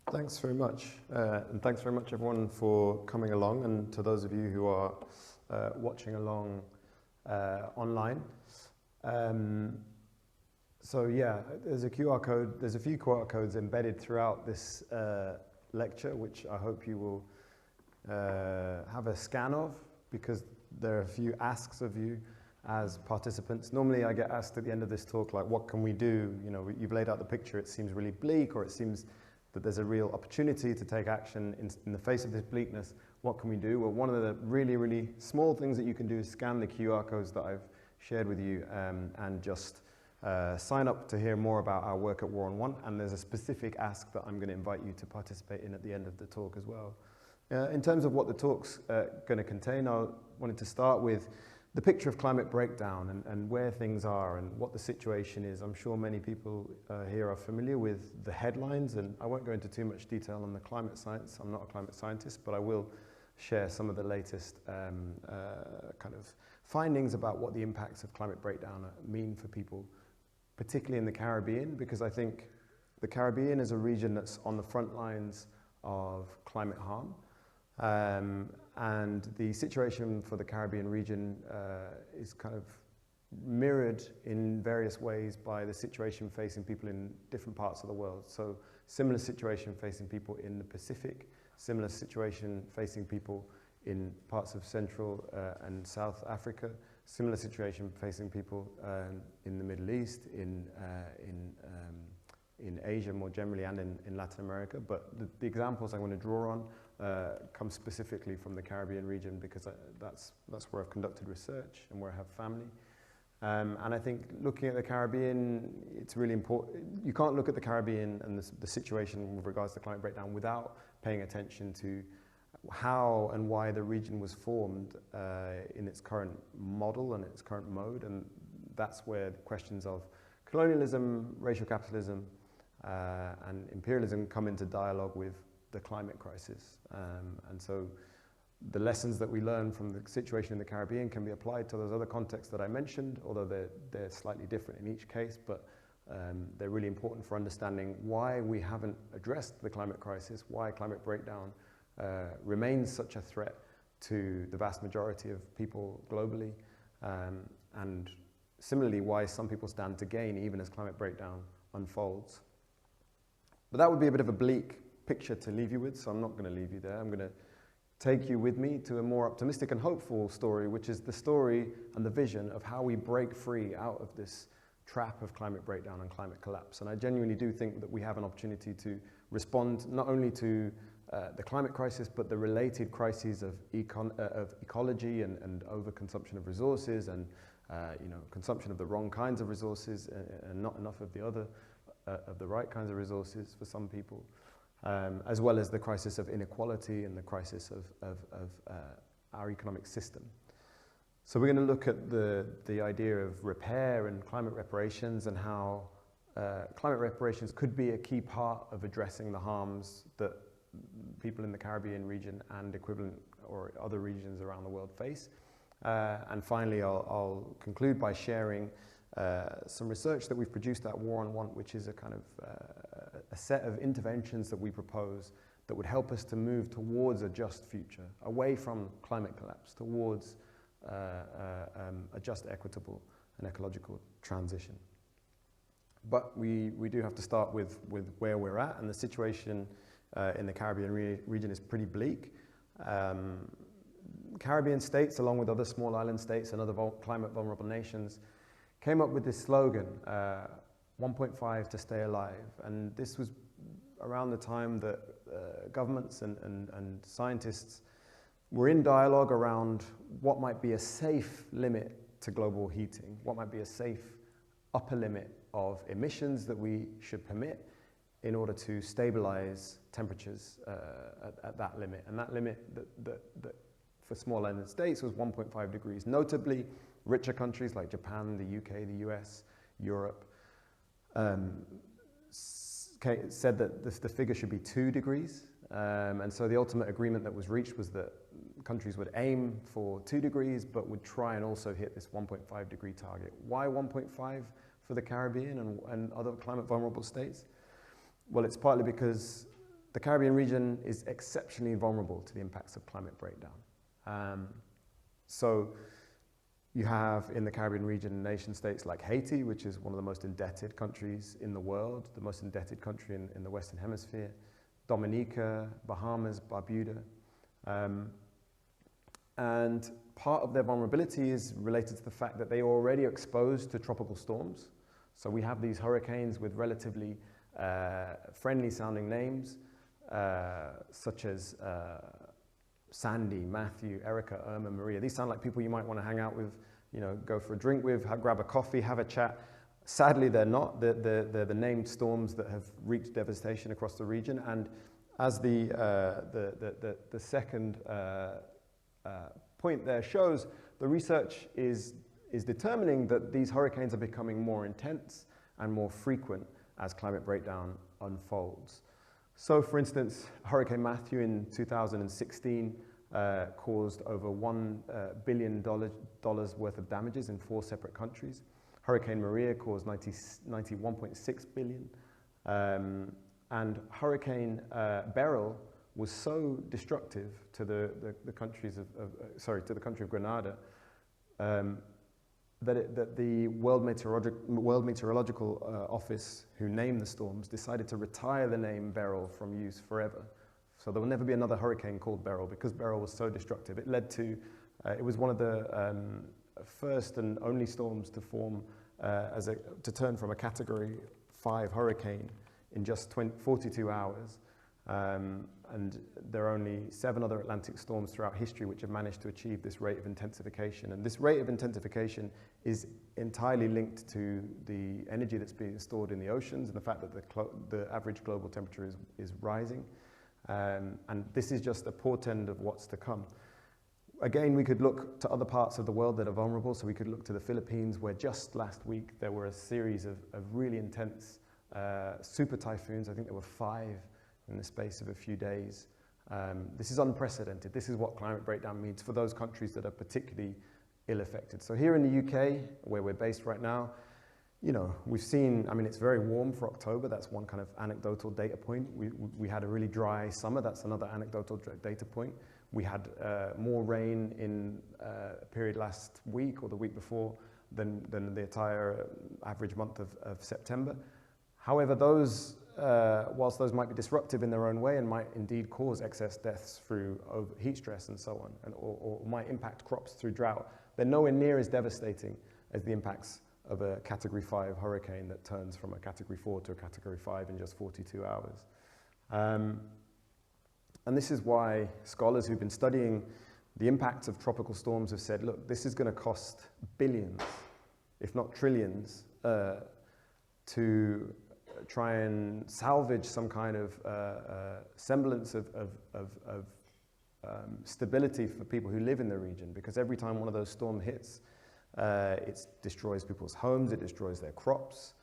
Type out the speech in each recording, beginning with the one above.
Thanks very much. And thanks very much, everyone, for coming along, and to those of you who are watching along online. So yeah, there's a QR code, there's a few QR codes embedded throughout this lecture, which I hope you will have a scan of, because there are a few asks of you as participants. Normally I get asked at the end of this talk, like, what can we do? You know, you've laid out the picture, it seems really bleak, or it seems that there's a real opportunity to take action in the face of this bleakness. What can we do? Well, one of the really, really small things that you can do is scan the QR codes that I've shared with you and just sign up to hear more about our work at War on Want. And there's a specific ask that I'm going to invite you to participate in at the end of the talk as well. In terms of what the talk's going to contain, I wanted to start with the picture of climate breakdown and where things are and what the situation is. I'm sure many people here are familiar with the headlines, and I won't go into too much detail on the climate science. I'm not a climate scientist, but I will share some of the latest kind of findings about what the impacts of climate breakdown mean for people, particularly in the Caribbean, because I think the Caribbean is a region that's on the front lines of climate harm. And the situation for the Caribbean region is kind of mirrored in various ways by the situation facing people in different parts of the world. So similar situation facing people in the Pacific, similar situation facing people in parts of Central and South Africa, similar situation facing people in the Middle East, in Asia more generally, and in Latin America. But the examples I want to draw on come specifically from the Caribbean region, because that's where I've conducted research and where I have family. And I think looking at the Caribbean, it's really important. You can't look at the Caribbean and the situation with regards to climate breakdown without paying attention to how and why the region was formed in its current model and its current mode. And that's where the questions of colonialism, racial capitalism, and imperialism come into dialogue with the climate crisis. And so the lessons that we learn from the situation in the Caribbean can be applied to those other contexts that I mentioned, although they're slightly different in each case, but they're really important for understanding why we haven't addressed the climate crisis, why climate breakdown remains such a threat to the vast majority of people globally, and similarly why some people stand to gain even as climate breakdown unfolds. But that would be a bit of a bleak picture to leave you with, so I'm not going to leave you there. I'm going to take you with me to a more optimistic and hopeful story, which is the story and the vision of how we break free out of this trap of climate breakdown and climate collapse. And I genuinely do think that we have an opportunity to respond not only to the climate crisis, but the related crises of ecology and overconsumption of resources, and consumption of the wrong kinds of resources and not enough of the other of the right kinds of resources for some people. As well as the crisis of inequality and the crisis of our economic system. So we're going to look at the idea of repair and climate reparations, and how climate reparations could be a key part of addressing the harms that people in the Caribbean region and equivalent or other regions around the world face. And finally, I'll conclude by sharing some research that we've produced at War on Want, which is a kind of a set of interventions that we propose that would help us to move towards a just future, away from climate collapse, towards a just, equitable and ecological transition. But we do have to start with where we're at, and the situation in the Caribbean region is pretty bleak. Caribbean states, along with other small island states and other climate vulnerable nations, came up with this slogan, 1.5 to stay alive. And this was around the time that governments and scientists were in dialogue around what might be a safe limit to global heating, what might be a safe upper limit of emissions that we should permit in order to stabilize temperatures at that limit. And that limit that for small island states was 1.5 degrees. Notably, richer countries like Japan, the UK, the US, Europe, said that the figure should be 2 degrees. And so the ultimate agreement that was reached was that countries would aim for 2 degrees, but would try and also hit this 1.5 degree target. Why 1.5 for the Caribbean and other climate vulnerable states? Well, it's partly because the Caribbean region is exceptionally vulnerable to the impacts of climate breakdown. So you have in the Caribbean region nation states like Haiti, which is one of the most indebted countries in the world, the most indebted country in the Western Hemisphere, Dominica, Bahamas, Barbuda. And part of their vulnerability is related to the fact that they are already exposed to tropical storms. So we have these hurricanes with relatively friendly sounding names, such as Sandy, Matthew, Erica, Irma, Maria. These sound like people you might want to hang out with, you know, go for a drink with, grab a coffee, have a chat. Sadly, they're not. They're the named storms that have wreaked devastation across the region. And as the second point there shows, the research is determining that these hurricanes are becoming more intense and more frequent as climate breakdown unfolds. So, for instance, Hurricane Matthew in 2016 caused over $1 billion worth of damages in 4 separate countries. Hurricane Maria caused 91.6 billion. And Hurricane Beryl was so destructive to the countries to the country of Grenada that the World Meteorological Office, who named the storms, decided to retire the name Beryl from use forever. So there will never be another hurricane called Beryl because Beryl was so destructive. It led to, it was one of the first and only storms to form, to turn from a Category 5 hurricane in just 42 hours. And there are only 7 other Atlantic storms throughout history which have managed to achieve this rate of intensification. And this rate of intensification is entirely linked to the energy that's being stored in the oceans and the fact that the average global temperature is rising. And this is just a portend of what's to come. Again, we could look to other parts of the world that are vulnerable. So we could look to the Philippines, where just last week there were a series of really intense super typhoons. I think there were 5 in the space of a few days. This is unprecedented. This is what climate breakdown means for those countries that are particularly ill affected. So here in the UK, where we're based right now, you know, we've seen, I mean, it's very warm for October. That's one kind of anecdotal data point. We had a really dry summer. That's another anecdotal data point. We had more rain in a period last week or the week before than the entire average month of September. However, those whilst those might be disruptive in their own way and might indeed cause excess deaths through heat stress and so on, or might impact crops through drought, they're nowhere near as devastating as the impacts of a Category 5 hurricane that turns from a Category 4 to a Category 5 in just 42 hours. And this is why scholars who've been studying the impacts of tropical storms have said, look, this is going to cost billions, if not trillions, to try and salvage some kind of semblance of stability for people who live in the region, because every time one of those storms hits, it destroys people's homes, it destroys their crops,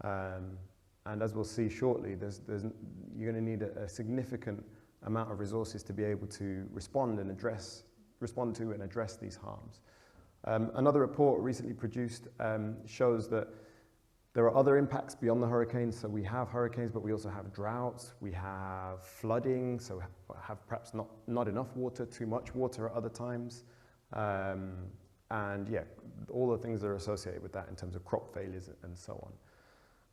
and as we'll see shortly, you're going to need a significant amount of resources to be able to respond to and address these harms. Another report recently produced shows that there are other impacts beyond the hurricanes. So we have hurricanes, but we also have droughts, we have flooding, so have perhaps not enough water, too much water at other times. And yeah, all the things that are associated with that in terms of crop failures and so on.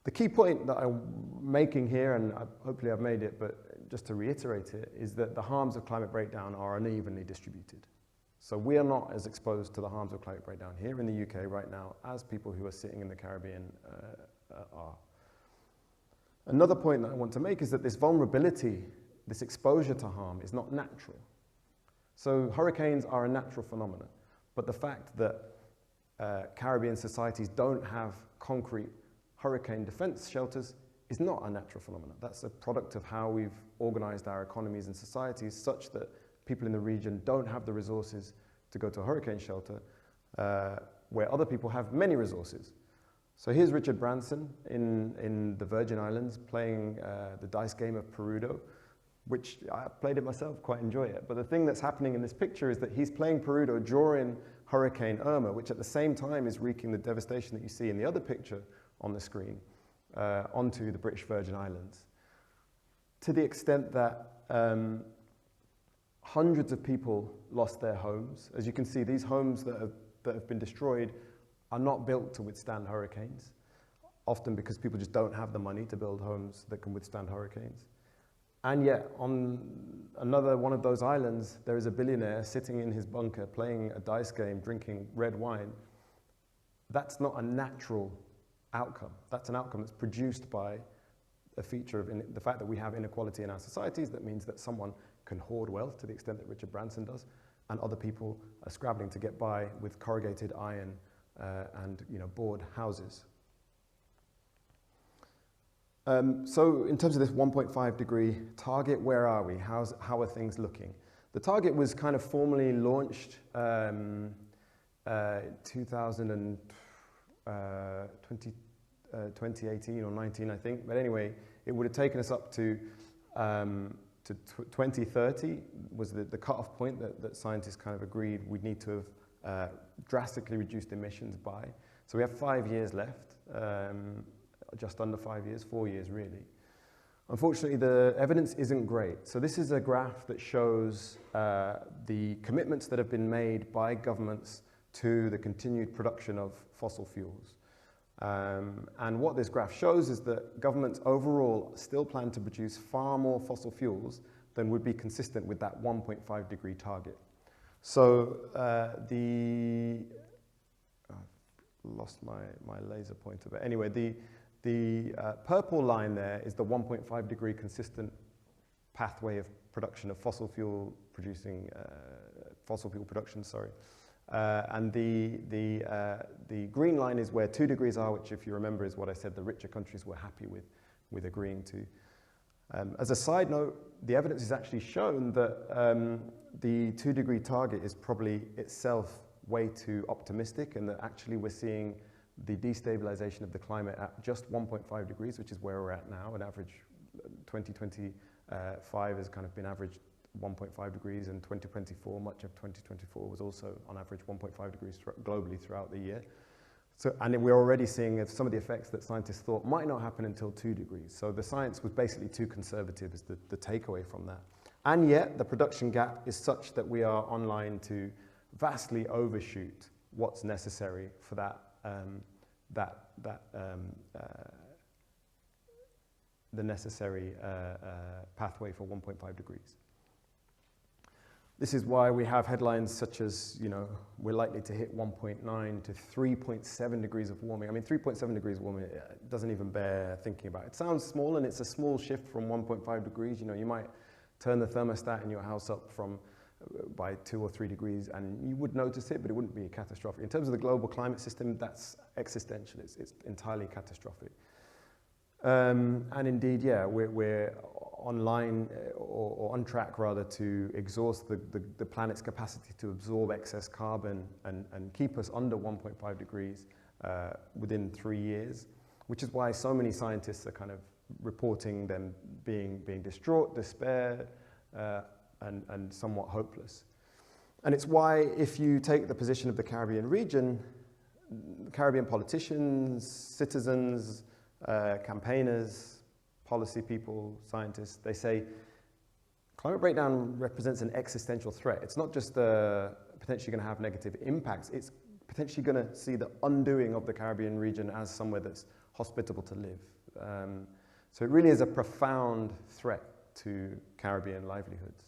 The key point that I'm making here, and hopefully I've made it, but just to reiterate it, is that the harms of climate breakdown are unevenly distributed. So we are not as exposed to the harms of climate breakdown here in the UK right now as people who are sitting in the Caribbean are. Another point that I want to make is that this vulnerability, this exposure to harm, is not natural. So hurricanes are a natural phenomenon, but the fact that Caribbean societies don't have concrete hurricane defense shelters is not a natural phenomenon. That's a product of how we've organized our economies and societies such that people in the region don't have the resources to go to a hurricane shelter, where other people have many resources. So here's Richard Branson in the Virgin Islands playing the dice game of Perudo, which I played it myself, quite enjoy it. But the thing that's happening in this picture is that he's playing Perudo during Hurricane Irma, which at the same time is wreaking the devastation that you see in the other picture on the screen onto the British Virgin Islands. to the extent that hundreds of people lost their homes. As you can see, these homes that have been destroyed are not built to withstand hurricanes, often because people just don't have the money to build homes that can withstand hurricanes. And yet, on another one of those islands, there is a billionaire sitting in his bunker playing a dice game, drinking red wine. That's not a natural outcome. That's an outcome that's produced by a feature of the fact that we have inequality in our societies. That means that someone can hoard wealth to the extent that Richard Branson does, and other people are scrabbling to get by with corrugated iron and board houses. So in terms of this 1.5 degree target, where are we? How are things looking? The target was kind of formally launched 2018 or 19, I think. But anyway, it would have taken us up to 2030 was the cutoff point that scientists kind of agreed we'd need to have drastically reduced emissions by. So we have 5 years left. Just under 5 years, 4 years really. Unfortunately, the evidence isn't great. So this is a graph that shows the commitments that have been made by governments to the continued production of fossil fuels. And what this graph shows is that governments overall still plan to produce far more fossil fuels than would be consistent with that 1.5 degree target. So I've lost my laser pointer, but anyway, the purple line there is the 1.5 degree consistent pathway of production of fossil fuel production, sorry. And the green line is where 2 degrees are, which, if you remember, is what I said the richer countries were happy with agreeing to. As a side note, the evidence has actually shown that the 2 degree target is probably itself way too optimistic, and that actually we're seeing the destabilization of the climate at just 1.5 degrees, which is where we're at now. An average 2025 has kind of been averaged 1.5 degrees, and 2024, much of 2024 was also on average 1.5 degrees globally throughout the year. So, and we're already seeing some of the effects that scientists thought might not happen until 2 degrees. So the science was basically too conservative is the takeaway from that. And yet the production gap is such that we are online to vastly overshoot what's necessary for the necessary pathway for 1.5 degrees. This is why we have headlines such as, we're likely to hit 1.9 to 3.7 degrees of warming. I mean, 3.7 degrees of warming doesn't even bear thinking about. It sounds small, and it's a small shift from 1.5 degrees. You might turn the thermostat in your house up by 2 or 3 degrees, and you would notice it, but it wouldn't be catastrophic. In terms of the global climate system, that's existential. It's entirely catastrophic. And indeed, yeah, we're online or on track rather to exhaust the planet's capacity to absorb excess carbon and keep us under 1.5 degrees within 3 years, which is why so many scientists are kind of reporting them being distraught, despair, and somewhat hopeless. And it's why, if you take the position of the Caribbean region, Caribbean politicians, citizens, campaigners, policy people, scientists, they say climate breakdown represents an existential threat. It's not just potentially going to have negative impacts, it's potentially going to see the undoing of the Caribbean region as somewhere that's hospitable to live. So it really is a profound threat to Caribbean livelihoods.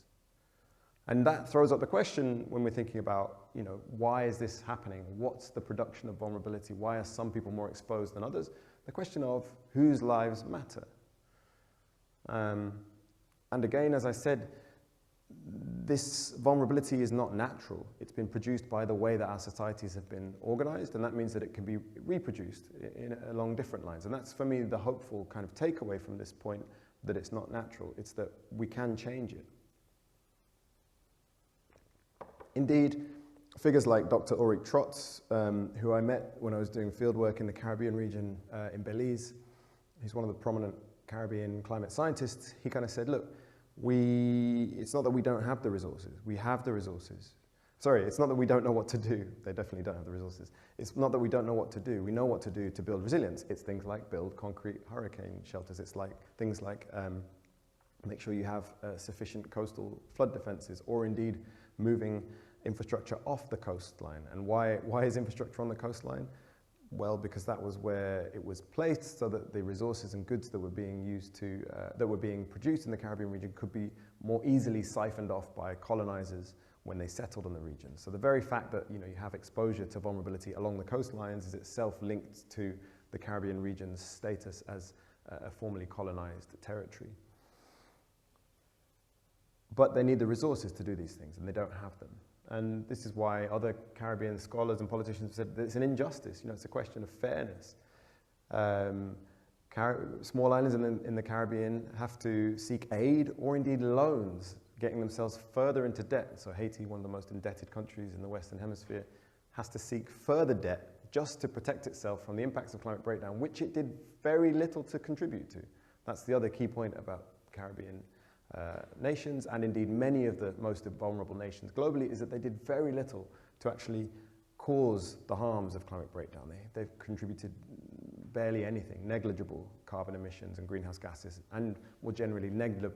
And that throws up the question when we're thinking about, why is this happening? What's the production of vulnerability? Why are some people more exposed than others? The question of whose lives matter. And again, as I said, this vulnerability is not natural. It's been produced by the way that our societies have been organized, and that means that it can be reproduced along different lines. And that's, for me, the hopeful kind of takeaway from this point, that it's not natural. It's that we can change it. Indeed, figures like Dr. Ulrich Trotz, who I met when I was doing fieldwork in the Caribbean region in Belize, he's one of the prominent Caribbean climate scientists, he kind of said, look, it's not that we don't have the resources, we have the resources. Sorry, it's not that we don't know what to do, they definitely don't have the resources. It's not that we don't know what to do, we know what to do to build resilience. It's things like build concrete hurricane shelters, it's like things like make sure you have sufficient coastal flood defenses, or indeed moving infrastructure off the coastline. And why is infrastructure on the coastline? Well, because that was where it was placed, so that the resources and goods that were being used to, that were being produced in the Caribbean region could be more easily siphoned off by colonizers when they settled in the region. So the very fact that you have exposure to vulnerability along the coastlines is itself linked to the Caribbean region's status as a formerly colonized territory. But they need the resources to do these things, and they don't have them. And this is why other Caribbean scholars and politicians have said that it's an injustice. It's a question of fairness. Small islands in the Caribbean have to seek aid or indeed loans, getting themselves further into debt. So Haiti, one of the most indebted countries in the Western Hemisphere, has to seek further debt just to protect itself from the impacts of climate breakdown, which it did very little to contribute to. That's the other key point about Caribbean nations, and indeed many of the most vulnerable nations globally, is that they did very little to actually cause the harms of climate breakdown. They've contributed barely anything, negligible carbon emissions and greenhouse gases, and more generally negligible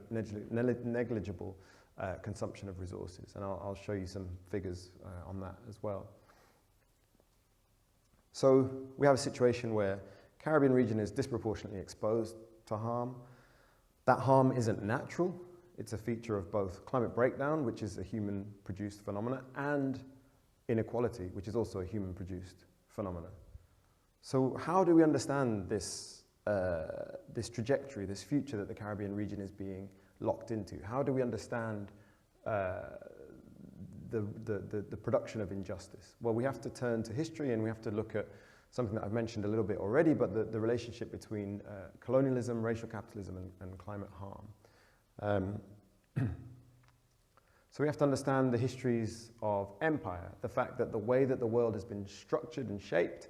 consumption of resources. And I'll show you some figures on that as well. So we have a situation where Caribbean region is disproportionately exposed to harm. That harm isn't natural. It's a feature of both climate breakdown, which is a human-produced phenomena, and inequality, which is also a human-produced phenomena. So how do we understand this, this trajectory, this future that the Caribbean region is being locked into? How do we understand the production of injustice? Well, we have to turn to history, and we have to look at something that I've mentioned a little bit already, but the relationship between colonialism, racial capitalism, and climate harm. So we have to understand the histories of empire, the fact that the way that the world has been structured and shaped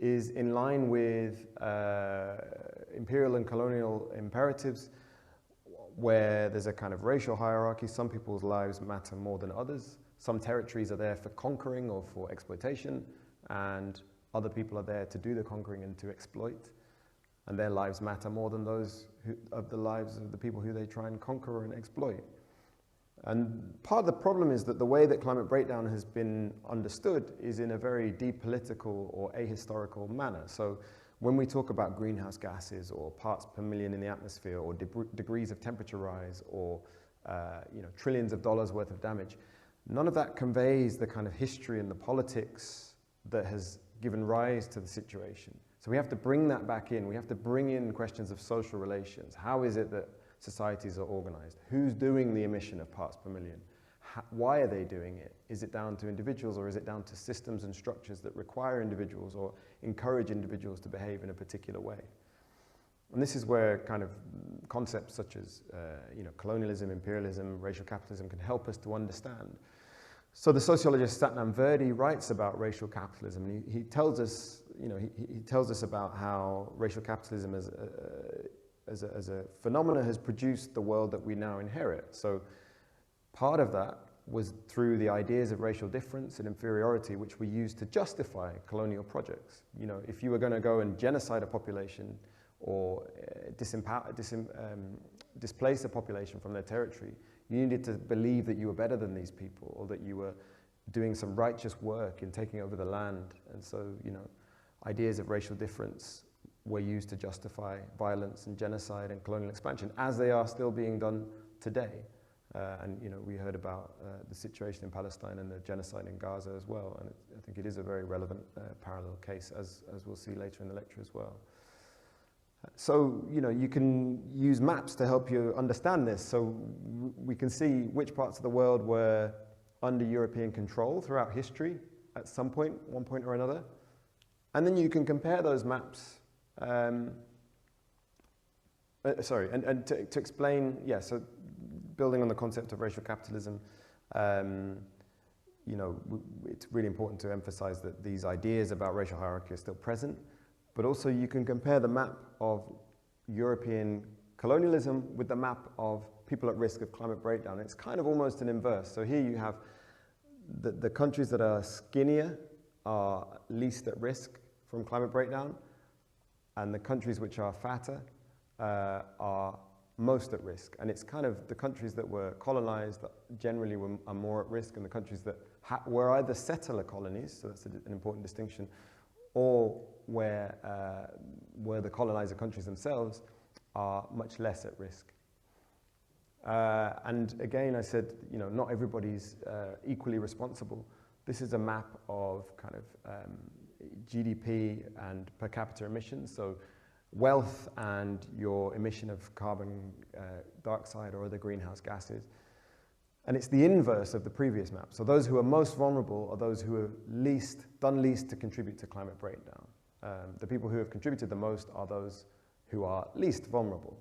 is in line with imperial and colonial imperatives, where there's a kind of racial hierarchy. Some people's lives matter more than others. Some territories are there for conquering or for exploitation, and other people are there to do the conquering and to exploit. And their lives matter more than those of the lives of the people who they try and conquer and exploit. And part of the problem is that the way that climate breakdown has been understood is in a very depolitical or ahistorical manner. So when we talk about greenhouse gases or parts per million in the atmosphere, or degrees of temperature rise, or trillions of dollars worth of damage, none of that conveys the kind of history and the politics that has given rise to the situation. So we have to bring that back in. We have to bring in questions of social relations. How is it that societies are organized? Who's doing the emission of parts per million? Why are they doing it? Is it down to individuals, or is it down to systems and structures that require individuals or encourage individuals to behave in a particular way? And this is where kind of concepts such as colonialism, imperialism, racial capitalism can help us to understand. So the sociologist Satnam Verdi writes about racial capitalism, and he tells us, he tells us about how racial capitalism as a phenomena has produced the world that we now inherit. So part of that was through the ideas of racial difference and inferiority, which we used to justify colonial projects. If you were going to go and genocide a population, or displace a population from their territory, you needed to believe that you were better than these people, or that you were doing some righteous work in taking over the land. And so, ideas of racial difference were used to justify violence and genocide and colonial expansion, as they are still being done today. And we heard about the situation in Palestine and the genocide in Gaza as well. And I think it is a very relevant parallel case, as we'll see later in the lecture as well. So, you can use maps to help you understand this. So we can see which parts of the world were under European control throughout history at some point, one point or another. And then you can compare those maps, and to explain, so building on the concept of racial capitalism, it's really important to emphasize that these ideas about racial hierarchy are still present. But also you can compare the map of European colonialism with the map of people at risk of climate breakdown. It's kind of almost an inverse. So here you have the countries that are skinnier are least at risk from climate breakdown, and the countries which are fatter are most at risk. And it's kind of the countries that were colonized that generally are more at risk, and the countries that were either settler colonies, so that's an important distinction, or where the colonizer countries themselves are much less at risk. And again, I said, you know, not everybody's equally responsible. This is a map of kind of GDP and per capita emissions, so wealth and your emission of carbon dioxide or other greenhouse gases. And it's the inverse of the previous map. So those who are most vulnerable are those who have done least to contribute to climate breakdown. The people who have contributed the most are those who are least vulnerable.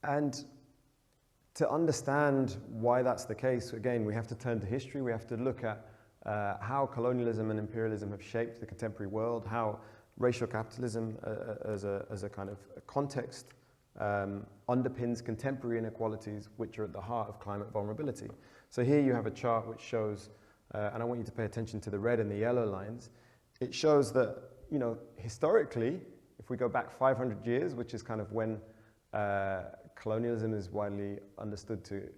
And to understand why that's the case, again, we have to turn to history. We have to look at how colonialism and imperialism have shaped the contemporary world, how racial capitalism as a kind of a context underpins contemporary inequalities which are at the heart of climate vulnerability. So here you have a chart which shows, and I want you to pay attention to the red and the yellow lines. It shows that, you know, historically, if we go back 500 years, which is kind of when colonialism is widely understood to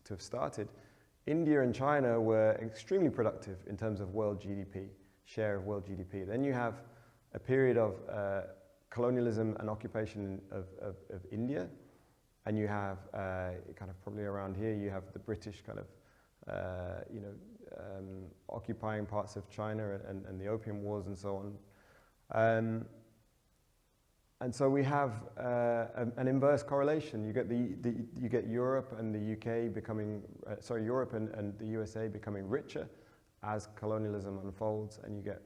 have started, India and China were extremely productive in terms of world GDP, share of world GDP. Then you have a period of colonialism and occupation of India, and you have kind of probably around here, you have the British kind of, occupying parts of China and the Opium Wars and so on. And so we have an inverse correlation. You get Europe and the UK becoming, Europe and the USA becoming richer as colonialism unfolds, and you get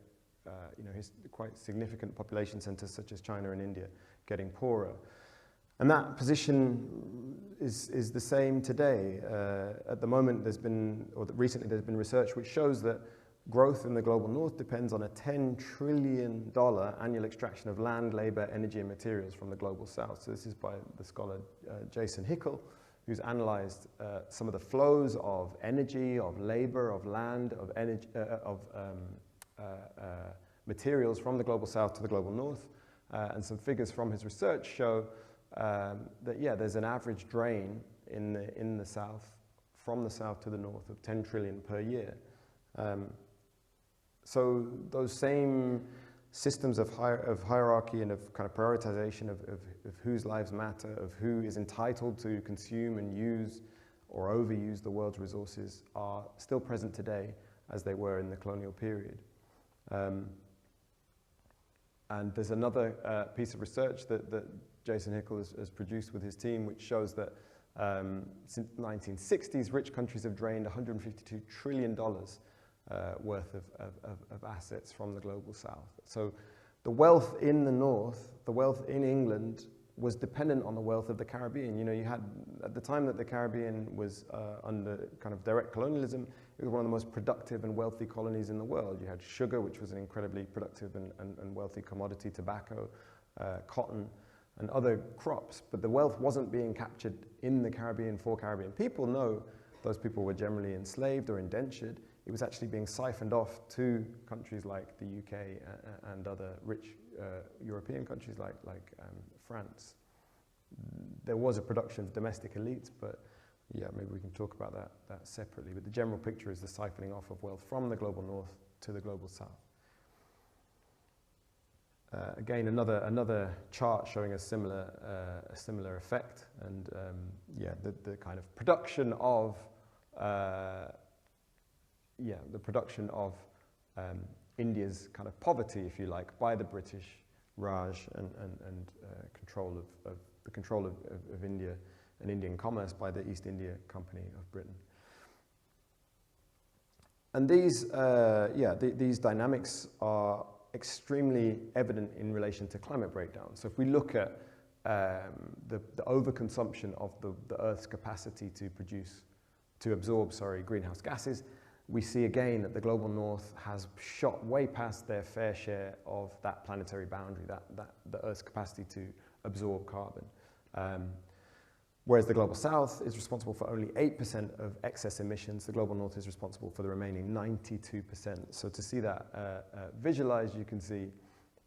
quite significant population centers such as China and India getting poorer. And that position is the same today. At the moment, recently there's been research which shows that growth in the global north depends on a $10 trillion annual extraction of land, labor, energy, and materials from the global south. So this is by the scholar Jason Hickel, who's analyzed some of the flows of energy, of labor, of land, of energy, materials from the global south to the global north. And some figures from his research show that, yeah, there's an average drain in the south, from the south to the north, of 10 trillion per year. So those same systems of hierarchy and of kind of prioritization of whose lives matter, of who is entitled to consume and use or overuse the world's resources, are still present today as they were in the colonial period. And there's another piece of research that Jason Hickel has produced with his team, which shows that since the 1960s, rich countries have drained $152 trillion worth of assets from the global south. So the wealth in the north, the wealth in England, was dependent on the wealth of the Caribbean. You know, you had, at the time that the Caribbean was under kind of direct colonialism, it was one of the most productive and wealthy colonies in the world. You had sugar, which was an incredibly productive and wealthy commodity, tobacco, cotton, and other crops. But the wealth wasn't being captured in the Caribbean for Caribbean people. No, those people were generally enslaved or indentured. It was actually being siphoned off to countries like the UK and other rich European countries like France. There was a production of domestic elites, but yeah, maybe we can talk about that separately. But the general picture is the siphoning off of wealth from the global north to the global south. Again, another chart showing a similar effect, and yeah, the kind of production of India's kind of poverty, if you like, by the British Raj and control of India and Indian commerce by the East India Company of Britain. And these dynamics are extremely evident in relation to climate breakdown. So if we look at the overconsumption of the Earth's capacity to absorb greenhouse gases, we see again that the global north has shot way past their fair share of that planetary boundary, the Earth's capacity to absorb carbon. Whereas the global south is responsible for only 8% of excess emissions, the global north is responsible for the remaining 92%. So to see that visualized, you can see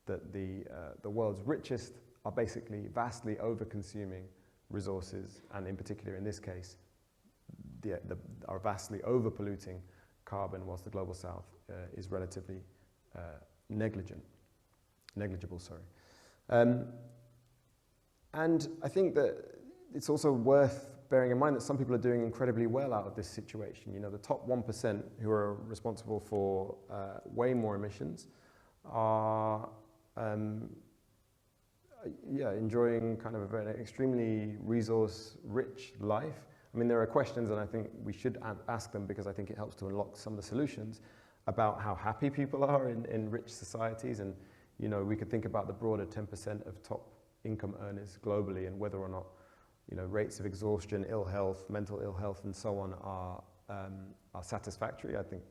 that the world's richest are basically vastly over-consuming resources, and in particular in this case, are vastly over-polluting carbon, whilst the global south is relatively negligible. And I think that it's also worth bearing in mind that some people are doing incredibly well out of this situation. You know, the top 1% who are responsible for way more emissions are enjoying kind of an extremely resource-rich life. I mean, there are questions, and I think we should ask them because I think it helps to unlock some of the solutions about how happy people are in rich societies. And, you know, we could think about the broader 10% of top income earners globally and whether or not, you know, rates of exhaustion, ill health, mental ill health, and so on are satisfactory. I think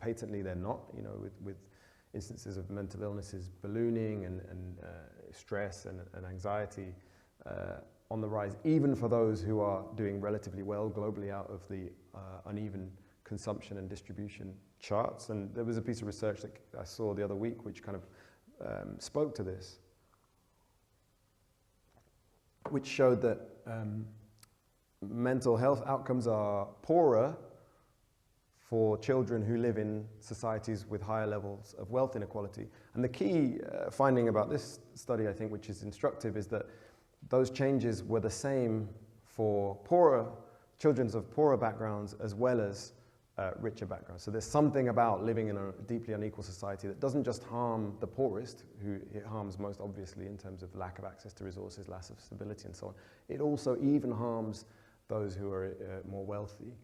patently they're not, you know, with instances of mental illnesses ballooning and stress and anxiety on the rise, even for those who are doing relatively well globally out of the uneven consumption and distribution charts. And there was a piece of research that I saw the other week which kind of spoke to this, which showed that mental health outcomes are poorer for children who live in societies with higher levels of wealth inequality. And the key finding about this study, I think, which is instructive, is that those changes were the same for children of poorer backgrounds as well as richer backgrounds. So there's something about living in a deeply unequal society that doesn't just harm the poorest, who it harms most obviously in terms of lack of access to resources, lack of stability, and so on. It also even harms those who are more wealthy.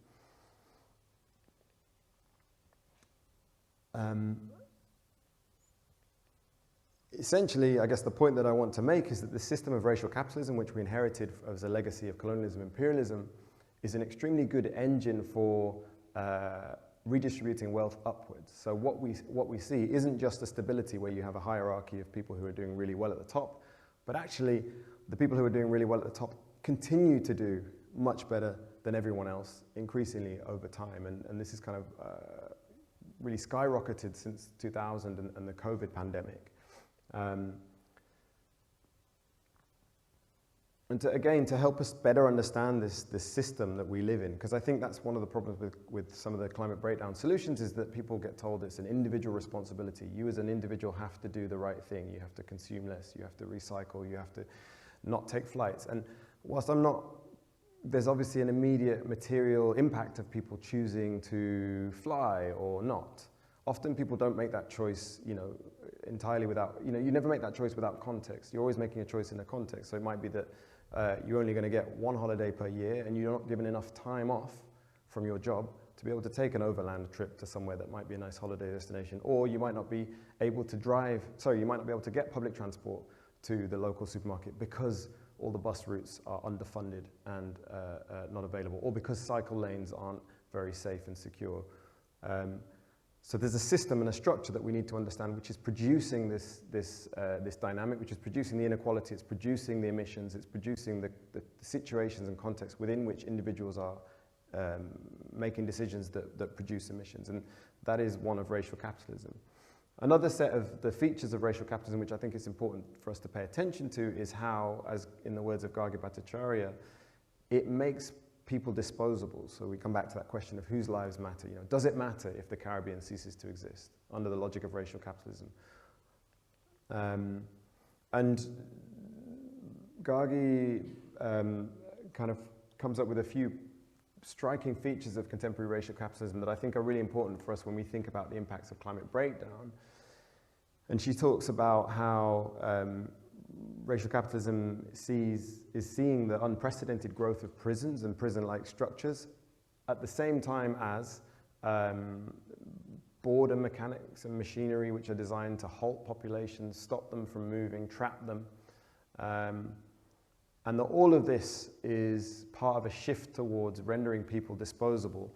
Essentially, I guess the point that I want to make is that the system of racial capitalism, which we inherited as a legacy of colonialism and imperialism, is an extremely good engine for redistributing wealth upwards. So what we see isn't just a stability where you have a hierarchy of people who are doing really well at the top, but actually the people who are doing really well at the top continue to do much better than everyone else increasingly over time. And this is kind of really skyrocketed since 2000 and the COVID pandemic. And to help us better understand this system that we live in, because I think that's one of the problems with some of the climate breakdown solutions, is that people get told it's an individual responsibility. You as an individual have to do the right thing. You have to consume less. You have to recycle. You have to not take flights. And whilst there's obviously an immediate material impact of people choosing to fly or not. Often people don't make that choice, you know, entirely without, you know, you never make that choice without context. You're always making a choice in a context. So it might be that you're only going to get one holiday per year and you're not given enough time off from your job to be able to take an overland trip to somewhere that might be a nice holiday destination. Or you might not be able to you might not be able to get public transport to the local supermarket because all the bus routes are underfunded and not available, or because cycle lanes aren't very safe and secure. So there's a system and a structure that we need to understand, which is producing this dynamic, which is producing the inequality, it's producing the emissions, it's producing the situations and contexts within which individuals are making decisions that produce emissions. And that is one of racial capitalism. Another set of the features of racial capitalism, which I think is important for us to pay attention to, is how, as in the words of Gargi Bhattacharya, it makes people disposable. So we come back to that question of whose lives matter. You know, does it matter if the Caribbean ceases to exist under the logic of racial capitalism? And Gargi kind of comes up with a few striking features of contemporary racial capitalism that I think are really important for us when we think about the impacts of climate breakdown. And she talks about how racial capitalism is seeing the unprecedented growth of prisons and prison-like structures at the same time as border mechanics and machinery which are designed to halt populations, stop them from moving, trap them. And that all of this is part of a shift towards rendering people disposable,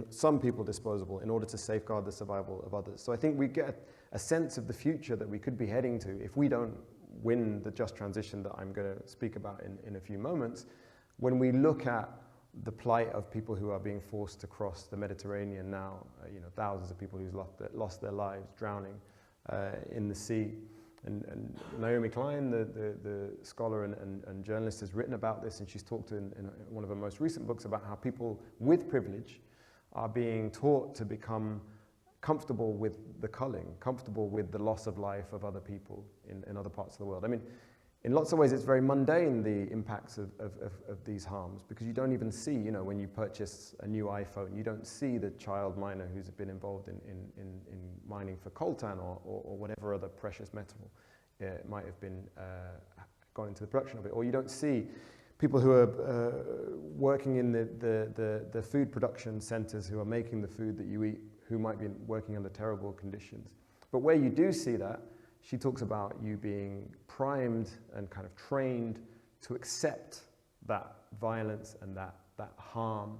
some people disposable, in order to safeguard the survival of others. So I think we get a sense of the future that we could be heading to if we don't win the just transition that I'm going to speak about in a few moments. When we look at the plight of people who are being forced to cross the Mediterranean now, you know, thousands of people who've lost their lives drowning, in the sea. And Naomi Klein, the scholar and journalist, has written about this, and she's talked in one of her most recent books about how people with privilege are being taught to become comfortable with the culling, comfortable with the loss of life of other people in other parts of the world. I mean, in lots of ways, it's very mundane, the impacts of these harms, because you don't even see, you know, when you purchase a new iPhone, you don't see the child miner who's been involved in mining for coltan or whatever other precious metal might have been gone into the production of it. Or you don't see people who are working in the food production centers who are making the food that you eat, who might be working under terrible conditions. But where you do see that, she talks about you being primed and kind of trained to accept that violence and that harm.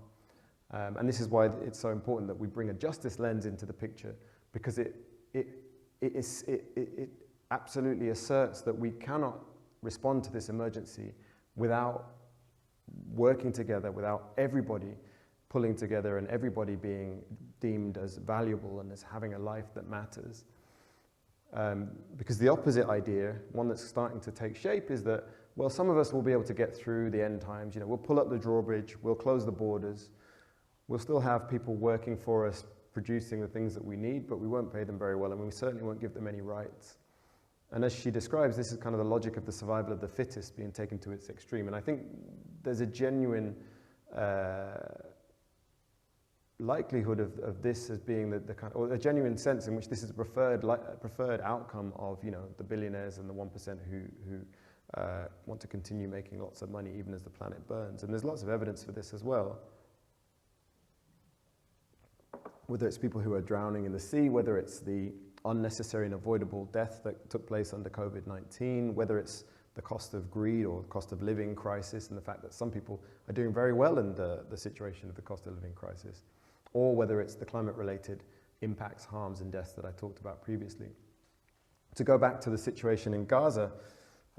And this is why it's so important that we bring a justice lens into the picture, because it absolutely asserts that we cannot respond to this emergency without working together, without everybody pulling together and everybody being deemed as valuable and as having a life that matters. Because the opposite idea, one that's starting to take shape, is that, well, some of us will be able to get through the end times. You know, we'll pull up the drawbridge, we'll close the borders, we'll still have people working for us, producing the things that we need, but we won't pay them very well, and we certainly won't give them any rights. And as she describes, this is kind of the logic of the survival of the fittest being taken to its extreme. And I think there's a genuine likelihood of this as being the kind of, or a genuine sense in which this is a preferred outcome of, you know, the billionaires and the 1% who want to continue making lots of money even as the planet burns. And there's lots of evidence for this as well. Whether it's people who are drowning in the sea, whether it's the unnecessary and avoidable death that took place under COVID-19, whether it's the cost of greed or cost of living crisis and the fact that some people are doing very well in the situation of the cost of living crisis, or whether it's the climate-related impacts, harms and deaths that I talked about previously. To go back to the situation in Gaza,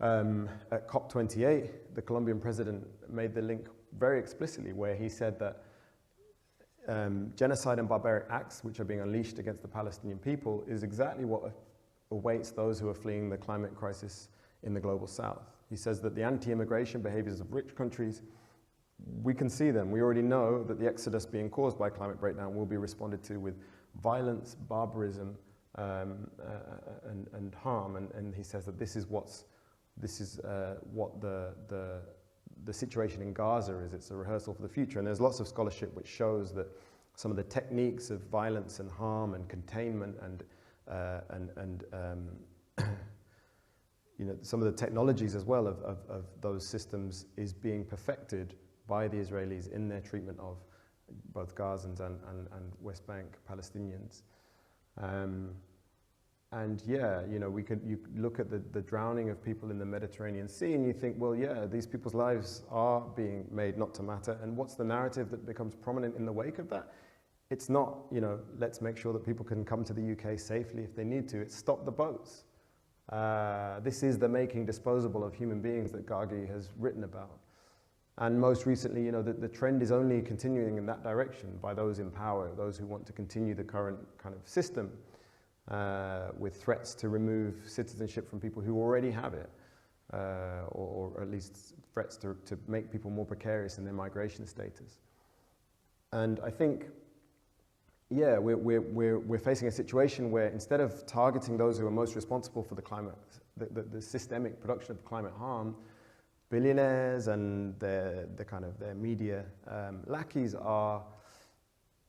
at COP28, the Colombian president made the link very explicitly, where he said that genocide and barbaric acts which are being unleashed against the Palestinian people is exactly what awaits those who are fleeing the climate crisis in the global south. He says that the anti-immigration behaviors of rich countries, we can see them. We already know that the exodus being caused by climate breakdown will be responded to with violence, barbarism, and harm. And he says that this is what the situation in Gaza is. It's a rehearsal for the future. And there's lots of scholarship which shows that some of the techniques of violence and harm and containment and you know, some of the technologies as well of those systems is being perfected by the Israelis in their treatment of both Gazans and West Bank Palestinians. And yeah, you know, you look at the drowning of people in the Mediterranean Sea and you think, well, yeah, these people's lives are being made not to matter. And what's the narrative that becomes prominent in the wake of that? It's not, you know, let's make sure that people can come to the UK safely if they need to. It's stop the boats. This is the making disposable of human beings that Gagi has written about. And most recently, you know, the trend is only continuing in that direction by those in power, those who want to continue the current kind of system with threats to remove citizenship from people who already have it, or at least threats to make people more precarious in their migration status. And I think, yeah, we're facing a situation where instead of targeting those who are most responsible for the climate, the systemic production of climate harm, billionaires and their media lackeys are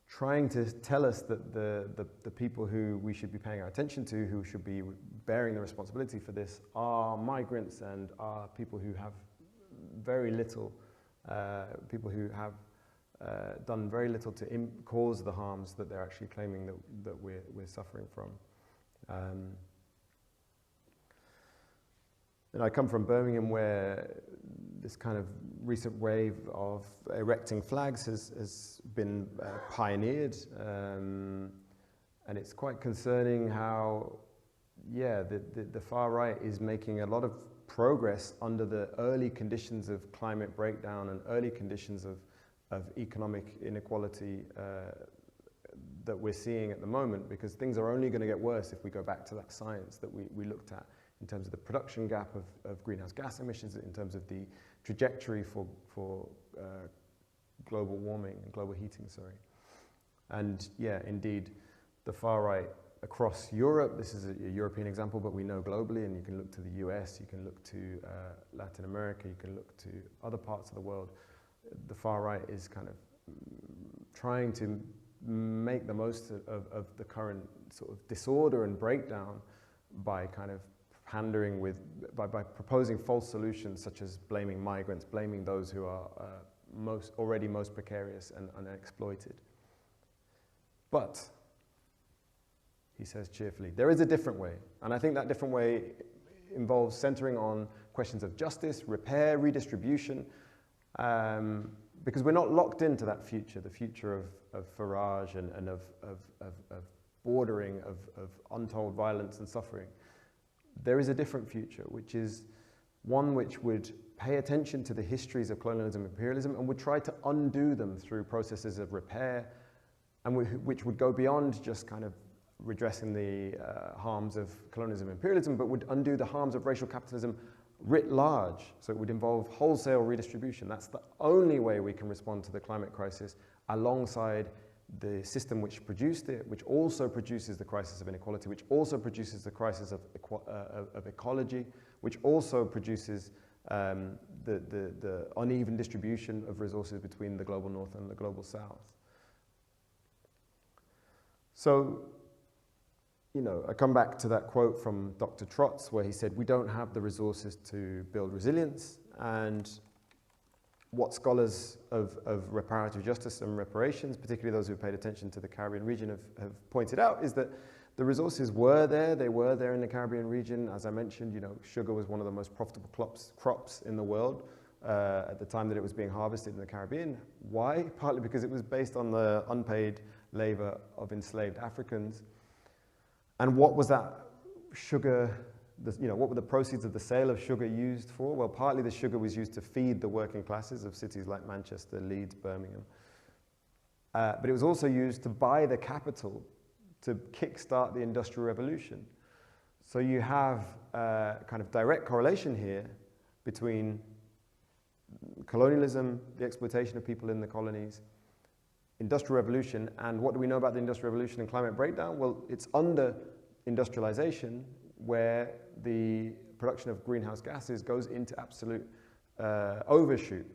trying to tell us that the people who we should be paying our attention to, who should be bearing the responsibility for this, are migrants and are people who have very little, people who have done very little to cause the harms that they're actually claiming that we're suffering from. And I come from Birmingham, where this kind of recent wave of erecting flags has been pioneered, and it's quite concerning how, yeah, the far right is making a lot of progress under the early conditions of climate breakdown and early conditions of economic inequality that we're seeing at the moment, because things are only going to get worse if we go back to that science that we looked at in terms of the production gap of greenhouse gas emissions, in terms of the trajectory for global warming and global heating, sorry. And yeah, indeed, the far right across Europe, this is a European example, but we know globally, and you can look to the US, you can look to Latin America, you can look to other parts of the world. The far right is kind of trying to make the most of the current sort of disorder and breakdown by kind of pandering with, by proposing false solutions such as blaming migrants, blaming those who are already most precarious and exploited. But, he says cheerfully, there is a different way. And I think that different way involves centering on questions of justice, repair, redistribution, because we're not locked into that future, the future of farage and of bordering, of untold violence and suffering. There is a different future, which is one which would pay attention to the histories of colonialism and imperialism and would try to undo them through processes of repair, and which would go beyond just kind of redressing the harms of colonialism and imperialism, but would undo the harms of racial capitalism writ large. So it would involve wholesale redistribution. That's the only way we can respond to the climate crisis, alongside the system which produced it, which also produces the crisis of inequality, which also produces the crisis of ecology, which also produces the uneven distribution of resources between the global north and the global south. So, you know, I come back to that quote from Dr. Trotz, where he said, we don't have the resources to build resilience, and what scholars of reparative justice and reparations, particularly those who have paid attention to the Caribbean region, have pointed out is that the resources were there. They were there in the Caribbean region. As I mentioned, you know, sugar was one of the most profitable crops in the world at the time that it was being harvested in the Caribbean. Why? Partly because it was based on the unpaid labor of enslaved Africans. And what was that sugar, what were the proceeds of the sale of sugar used for? Well, partly the sugar was used to feed the working classes of cities like Manchester, Leeds, Birmingham. But it was also used to buy the capital to kickstart the Industrial Revolution. So you have a kind of direct correlation here between colonialism, the exploitation of people in the colonies, Industrial Revolution, and what do we know about the Industrial Revolution and climate breakdown? Well, it's under industrialization where the production of greenhouse gases goes into absolute overshoot.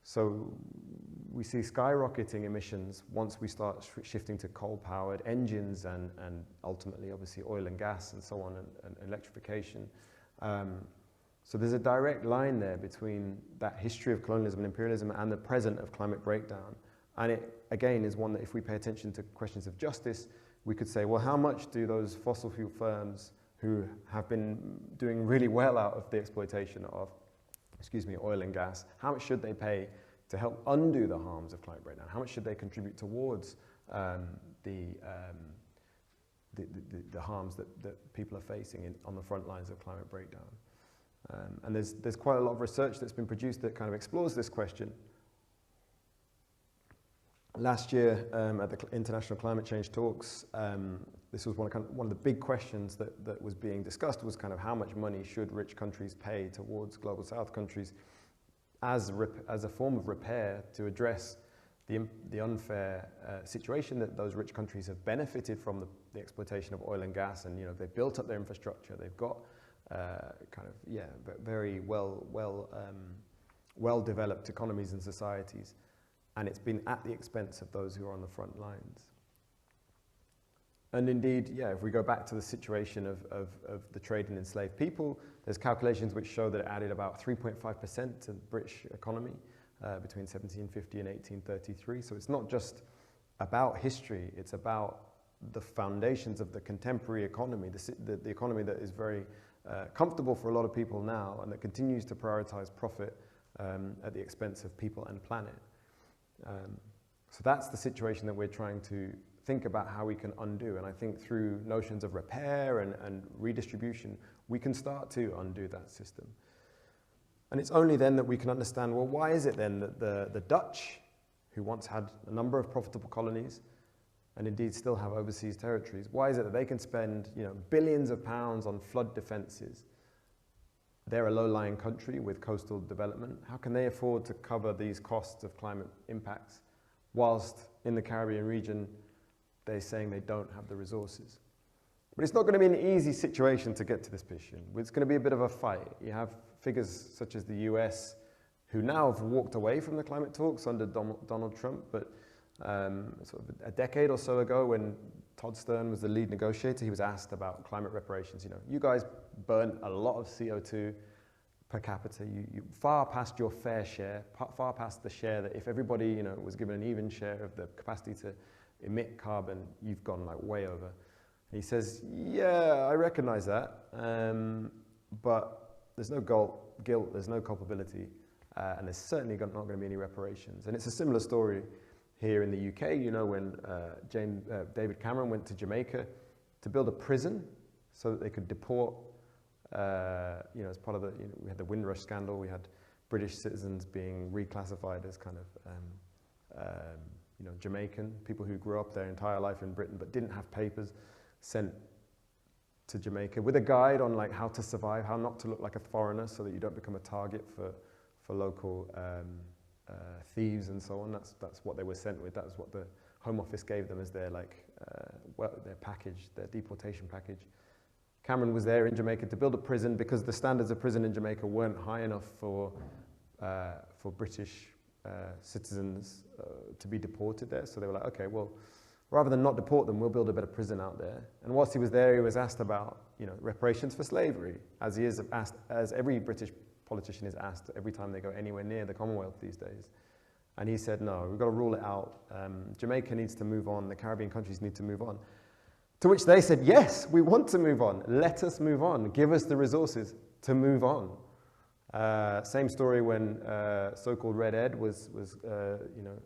So we see skyrocketing emissions once we start shifting to coal-powered engines and ultimately, obviously, oil and gas and so on, and electrification. So there's a direct line there between that history of colonialism and imperialism and the present of climate breakdown. And it, again, is one that if we pay attention to questions of justice, we could say, well, how much do those fossil fuel firms who have been doing really well out of the exploitation of, oil and gas, how much should they pay to help undo the harms of climate breakdown? How much should they contribute towards the harms that people are facing on the front lines of climate breakdown? And there's quite a lot of research that's been produced that kind of explores this question. Last year at the International Climate Change Talks, this was one of the big questions that was being discussed, was kind of how much money should rich countries pay towards global south countries as a form of repair to address the unfair situation that those rich countries have benefited from the exploitation of oil and gas, and they've built up their infrastructure, they've got very well developed economies and societies. And it's been at the expense of those who are on the front lines. And indeed, if we go back to the situation of the trade in enslaved people, there's calculations which show that it added about 3.5% to the British economy between 1750 and 1833. So it's not just about history, it's about the foundations of the contemporary economy, the economy that is very comfortable for a lot of people now and that continues to prioritize profit at the expense of people and planet. So that's the situation that we're trying to think about how we can undo. And I think through notions of repair and redistribution, we can start to undo that system. And it's only then that we can understand, well, why is it then that the Dutch, who once had a number of profitable colonies, and indeed still have overseas territories, why is it that they can spend, you know, billions of pounds on flood defences? They're a low-lying country with coastal development. How can they afford to cover these costs of climate impacts, whilst in the Caribbean region, they're saying they don't have the resources? But it's not going to be an easy situation to get to this position. It's going to be a bit of a fight. You have figures such as the US, who now have walked away from the climate talks under Donald Trump, but sort of a decade or so ago, when Todd Stern was the lead negotiator, he was asked about climate reparations. You know, you guys burn a lot of CO2 per capita. You far past your fair share, far past the share that if everybody, you know, was given an even share of the capacity to emit carbon, you've gone like way over. And he says, yeah, I recognize that, but there's no guilt, there's no culpability, and there's certainly not going to be any reparations. And it's a similar story here in the UK, you know, when David Cameron went to Jamaica to build a prison so that they could deport, you know, as part of the, you know, we had the Windrush scandal, we had British citizens being reclassified as kind of, you know, Jamaican, people who grew up their entire life in Britain but didn't have papers, sent to Jamaica with a guide on like how to survive, how not to look like a foreigner so that you don't become a target for local thieves and so on. That's what they were sent with. That was what the Home Office gave them as their their package, their deportation package. Cameron was there in Jamaica to build a prison because the standards of prison in Jamaica weren't high enough for British citizens to be deported there. So they were like, okay, well, rather than not deport them, we'll build a better prison out there. And whilst he was there, he was asked about, you know, reparations for slavery, as he is asked, as every British politician is asked every time they go anywhere near the Commonwealth these days. And he said, no, we've got to rule it out. Jamaica needs to move on. The Caribbean countries need to move on. To which they said, yes, we want to move on. Let us move on. Give us the resources to move on. Same story when so-called Red Ed was you know,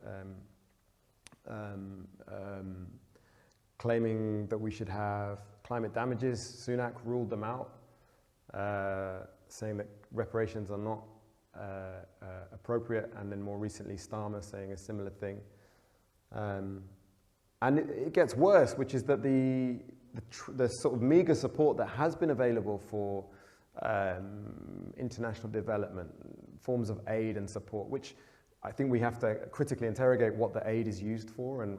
claiming that we should have climate damages. Sunak ruled them out, saying that reparations are not appropriate, and then more recently Starmer saying a similar thing. And it gets worse, which is that the sort of meager support that has been available for international development, forms of aid and support, which I think we have to critically interrogate what the aid is used for, and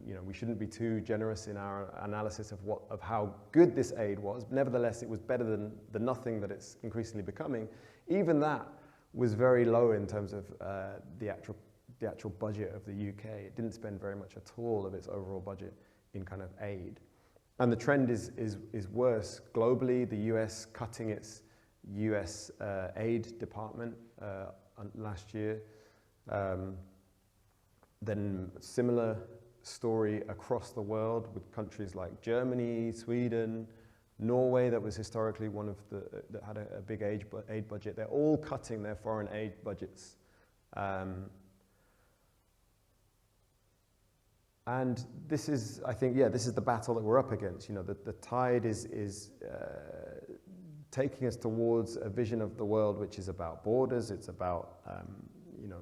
you know, we shouldn't be too generous in our analysis of how good this aid was. Nevertheless, it was better than the nothing that it's increasingly becoming. Even that was very low in terms of the actual budget of the UK. It didn't spend very much at all of its overall budget in kind of aid. And the trend is worse globally. The US cutting its US aid department last year. Then similar story across the world with countries like Germany, Sweden, Norway, that was historically one of that had a big aid budget. They're all cutting their foreign aid budgets. And this is, I think, yeah, this is the battle that we're up against. You know, the tide is taking us towards a vision of the world which is about borders. It's about, you know,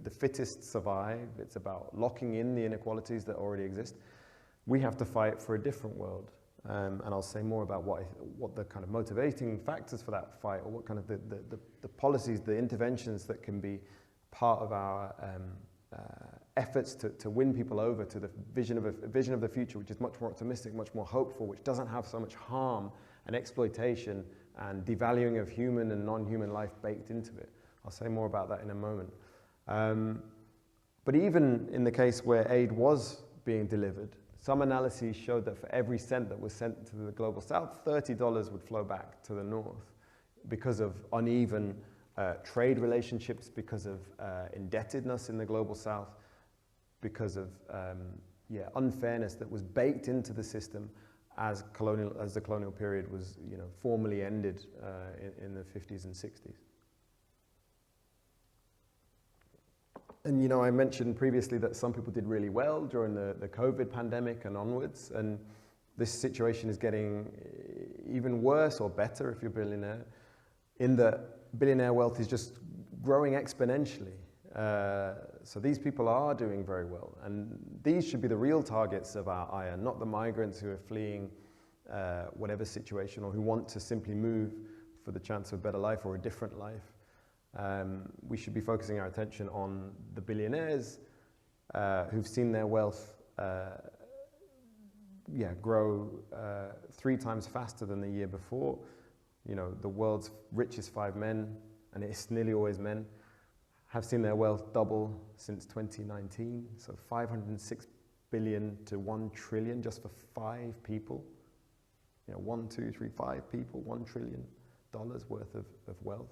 the fittest survive. It's about locking in the inequalities that already exist. We have to fight for a different world. And I'll say more about what the kind of motivating factors for that fight, or what kind of the policies, the interventions that can be part of our efforts to win people over to the vision of the future, which is much more optimistic, much more hopeful, which doesn't have so much harm and exploitation and devaluing of human and non-human life baked into it. I'll say more about that in a moment. But even in the case where aid was being delivered, some analyses showed that for every cent that was sent to the global south, $30 would flow back to the north because of uneven trade relationships, because of indebtedness in the global south, because of unfairness that was baked into the system as the colonial period was, you know, formally ended in the 50s and 60s. And, you know, I mentioned previously that some people did really well during the COVID pandemic and onwards, and this situation is getting even worse, or better if you're a billionaire, in that billionaire wealth is just growing exponentially. So these people are doing very well, and these should be the real targets of our ire, not the migrants who are fleeing whatever situation or who want to simply move for the chance of a better life or a different life. We should be focusing our attention on the billionaires who've seen their wealth grow 3 times faster than the year before. You know, the world's richest 5 men, and it's nearly always men, have seen their wealth double since 2019. So 506 billion to 1 trillion just for 5 people. You know, 1, 2, 3, 5 people, $1 trillion worth of wealth.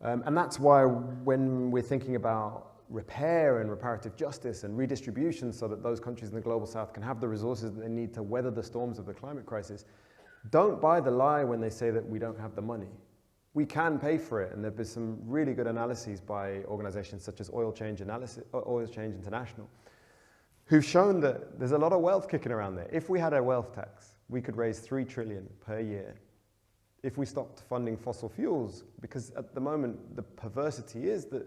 And that's why when we're thinking about repair and reparative justice and redistribution so that those countries in the global south can have the resources that they need to weather the storms of the climate crisis, don't buy the lie when they say that we don't have the money. We can pay for it, and there have been some really good analyses by organizations such as Oil Change International, who've shown that there's a lot of wealth kicking around there. If we had a wealth tax, we could raise 3 trillion per year. If we stopped funding fossil fuels, because at the moment the perversity is that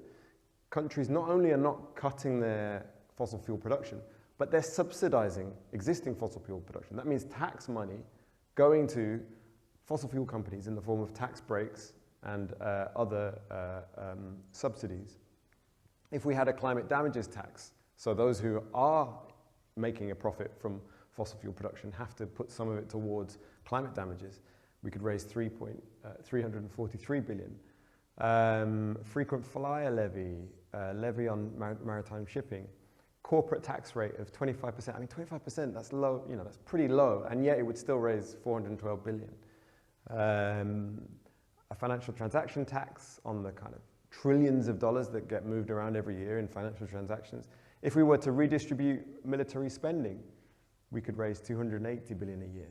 countries not only are not cutting their fossil fuel production, but they're subsidizing existing fossil fuel production. That means tax money going to fossil fuel companies in the form of tax breaks and other subsidies. If we had a climate damages tax, so those who are making a profit from fossil fuel production have to put some of it towards climate damages, we could raise 343 billion. Frequent flyer levy, levy on maritime shipping, corporate tax rate of 25%. I mean, 25%, that's low, you know, that's pretty low, and yet it would still raise 412 billion. A financial transaction tax on the kind of trillions of dollars that get moved around every year in financial transactions. If we were to redistribute military spending, we could raise 280 billion a year.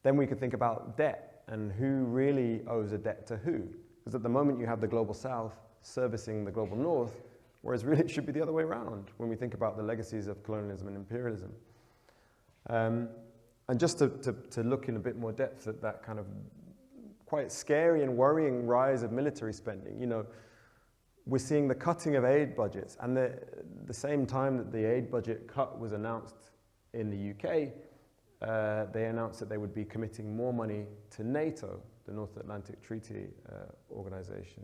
Then we could think about debt and who really owes a debt to who. Because at the moment you have the global south servicing the global north, whereas really it should be the other way around when we think about the legacies of colonialism and imperialism. And just to look in a bit more depth at that kind of quite scary and worrying rise of military spending, you know, we're seeing the cutting of aid budgets, and the same time that the aid budget cut was announced in the UK, they announced that they would be committing more money to NATO, the North Atlantic Treaty Organization.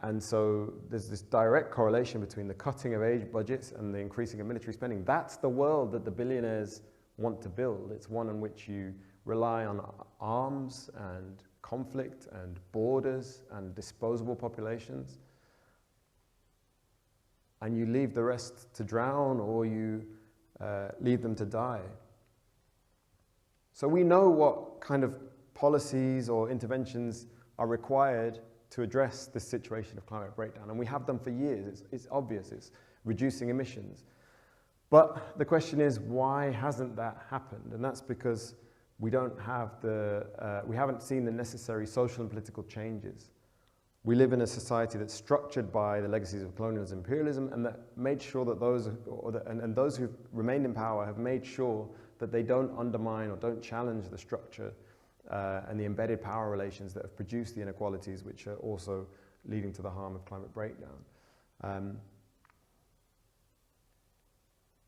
And so there's this direct correlation between the cutting of aid budgets and the increasing of military spending. That's the world that the billionaires want to build. It's one in which you rely on arms and conflict and borders and disposable populations, and you leave the rest to drown, or you leave them to die. So we know what kind of policies or interventions are required to address this situation of climate breakdown, and we have them for years. It's obvious, it's reducing emissions. But the question is, why hasn't that happened? And that's because we don't have we haven't seen the necessary social and political changes. We live in a society that's structured by the legacies of colonialism and imperialism, and that made sure that those, and those who've remained in power have made sure that they don't undermine or don't challenge the structure and the embedded power relations that have produced the inequalities, which are also leading to the harm of climate breakdown.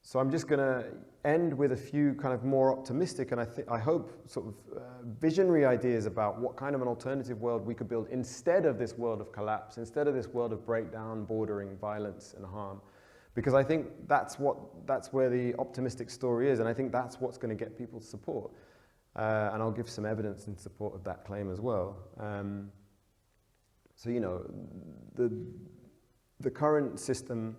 So I'm just going to end with a few kind of more optimistic and I hope sort of visionary ideas about what kind of an alternative world we could build instead of this world of collapse, instead of this world of breakdown, bordering violence and harm. Because I think that's where the optimistic story is, and I think that's what's going to get people's support. And I'll give some evidence in support of that claim as well. So, you know, the current system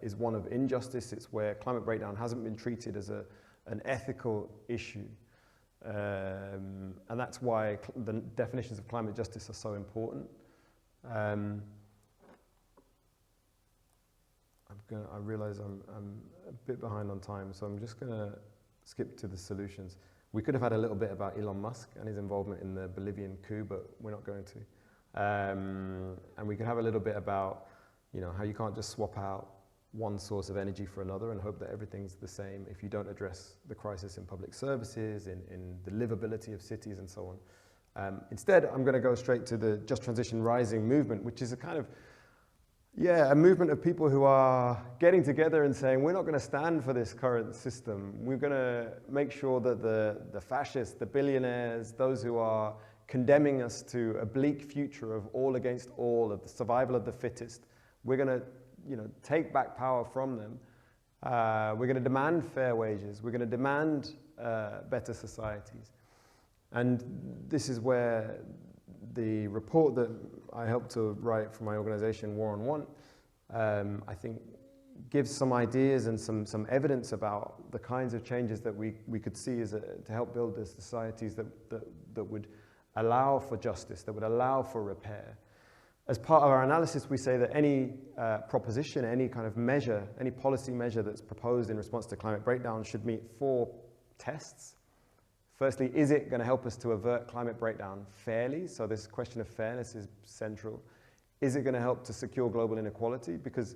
is one of injustice. It's where climate breakdown hasn't been treated as an ethical issue. And that's why the definitions of climate justice are so important. I realize I'm a bit behind on time, so I'm just going to skip to the solutions. We could have had a little bit about Elon Musk and his involvement in the Bolivian coup, but we're not going to. And we could have a little bit about, you know, how you can't just swap out one source of energy for another and hope that everything's the same if you don't address the crisis in public services, in the livability of cities and so Instead, I'm going to go straight to the Just Transition Rising movement, which is a kind of, a movement of people who are getting together and saying, we're not going to stand for this current system. We're going to make sure that the fascists, the billionaires, those who are condemning us to a bleak future of all against all, of the survival of the fittest, we're going to, take back power from them. We're going to demand fair wages. We're going to demand better societies. And this is where the report that I helped to write for my organization, War on Want, I think gives some ideas and some evidence about the kinds of changes that we could see to help build the societies that would allow for justice, that would allow for repair. As part of our analysis, we say that any proposition, any kind of measure, any policy measure that's proposed in response to climate breakdown should meet 4 tests. Firstly, is it going to help us to avert climate breakdown fairly? So this question of fairness is central. Is it going to help to secure global inequality? Because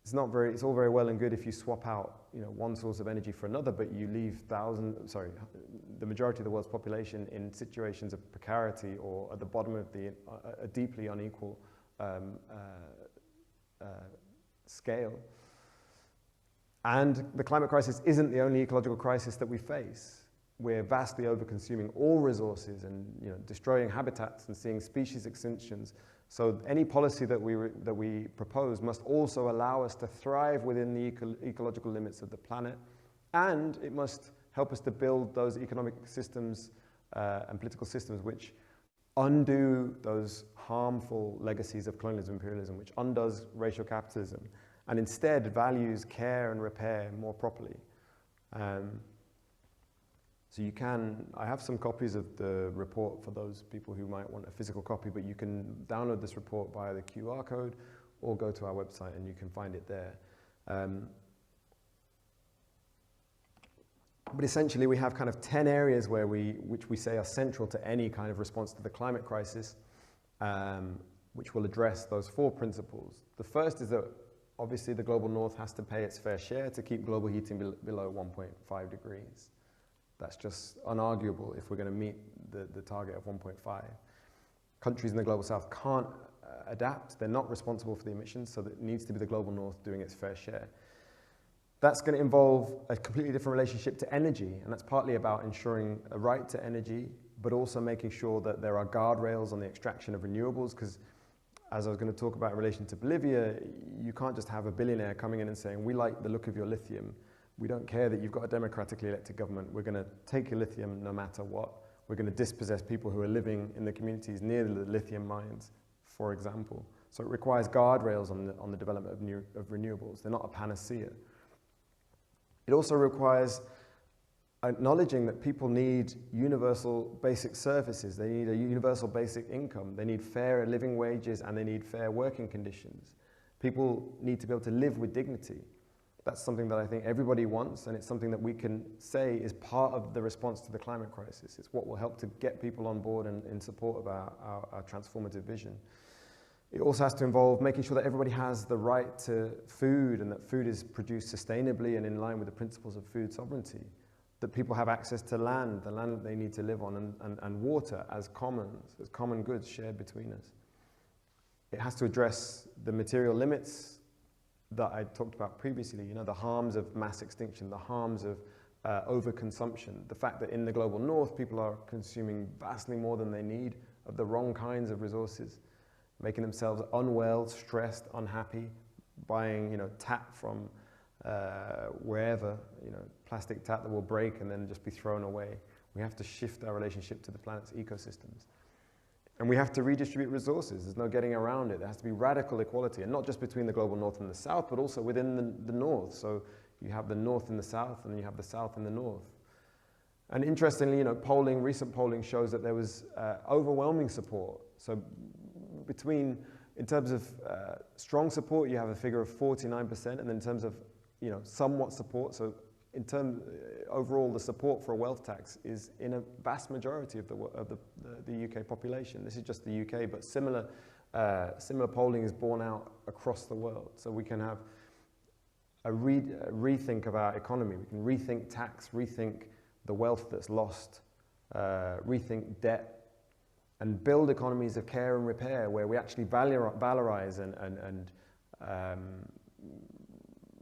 it's all very well and good if you swap out, one source of energy for another, but you leave the majority of the world's population in situations of precarity or at the bottom of a deeply unequal scale. And the climate crisis isn't the only ecological crisis that we face. We're vastly over-consuming all resources and destroying habitats and seeing species extinctions. So any policy that we propose must also allow us to thrive within the ecological limits of the planet, and it must help us to build those economic systems and political systems which undo those harmful legacies of colonialism, imperialism, which undoes racial capitalism, and instead values care and repair more properly. So I have some copies of the report for those people who might want a physical copy, but you can download this report via the QR code or go to our website and you can find it there. But essentially we have kind of 10 areas which we say are central to any kind of response to the climate crisis, which will address those 4 principles. The first is that obviously the global north has to pay its fair share to keep global heating below 1.5 degrees. That's just unarguable if we're going to meet the target of 1.5. Countries in the global south can't adapt. They're not responsible for the emissions, so it needs to be the global north doing its fair share. That's going to involve a completely different relationship to energy, and that's partly about ensuring a right to energy, but also making sure that there are guardrails on the extraction of renewables, because as I was going to talk about in relation to Bolivia, you can't just have a billionaire coming in and saying, we like the look of your lithium. We don't care that you've got a democratically elected government. We're going to take your lithium no matter what. We're going to dispossess people who are living in the communities near the lithium mines, for example. So it requires guardrails on the development of renewables. They're not a panacea. It also requires acknowledging that people need universal basic services. They need a universal basic income. They need fair living wages and they need fair working conditions. People need to be able to live with dignity. That's something that I think everybody wants, and it's something that we can say is part of the response to the climate crisis. It's what will help to get people on board and in support of our transformative vision. It also has to involve making sure that everybody has the right to food and that food is produced sustainably and in line with the principles of food sovereignty, that people have access to land, the land that they need to live on, and water as common goods shared between us. It has to address the material limits that I talked about previously, the harms of mass extinction, the harms of overconsumption, the fact that in the global north people are consuming vastly more than they need of the wrong kinds of resources, making themselves unwell, stressed, unhappy, buying tap from wherever, plastic tap that will break and then just be thrown away. We have to shift our relationship to the planet's ecosystems. And we have to redistribute resources. There's no getting around it. There has to be radical equality, and not just between the global north and the south, but also within the north. So you have the north and the south, and then you have the south and the north. And interestingly, recent polling shows that there was overwhelming support. So in terms of strong support, you have a figure of 49%, and then in terms of somewhat support, so overall the support for a wealth tax is in a vast majority of the UK population. This is just the UK, but similar polling is borne out across the world. So we can have a rethink of our economy. We can rethink tax, rethink the wealth that's lost rethink debt, and build economies of care and repair where we actually valorize and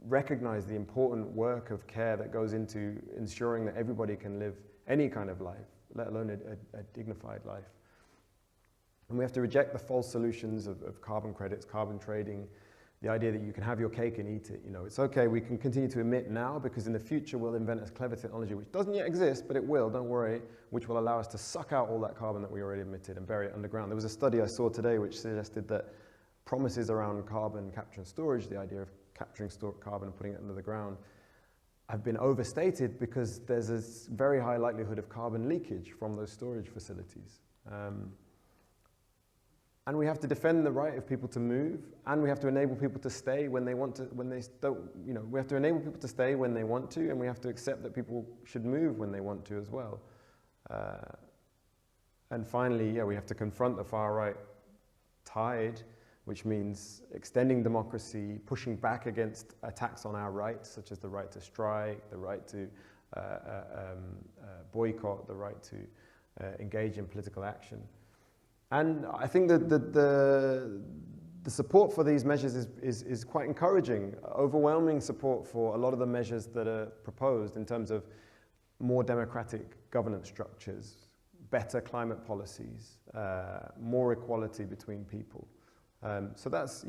recognize the important work of care that goes into ensuring that everybody can live any kind of life, let alone a dignified life. And we have to reject the false solutions of carbon credits, carbon trading, the idea that you can have your cake and eat it. You know, it's okay, we can continue to emit now because in the future we'll invent a clever technology which doesn't yet exist, but it will, don't worry, which will allow us to suck out all that carbon that we already emitted and bury it underground. There was a study I saw today which suggested that promises around carbon capture and storage, the idea of capturing carbon and putting it under the ground, have been overstated because there's a very high likelihood of carbon leakage from those storage facilities. And we have to defend the right of people to move, and we have to enable people to stay when they want to, when they don't, you know, we have to enable people to stay when they want to, and we have to accept that people should move when they want to as well. And finally, yeah, we have to confront the far right tide, which means extending democracy, pushing back against attacks on our rights, such as the right to strike, the right to boycott, the right to engage in political action. And I think that the support for these measures is quite encouraging. Overwhelming support for a lot of the measures that are proposed in terms of more democratic governance structures, better climate policies, more equality between people. So that's,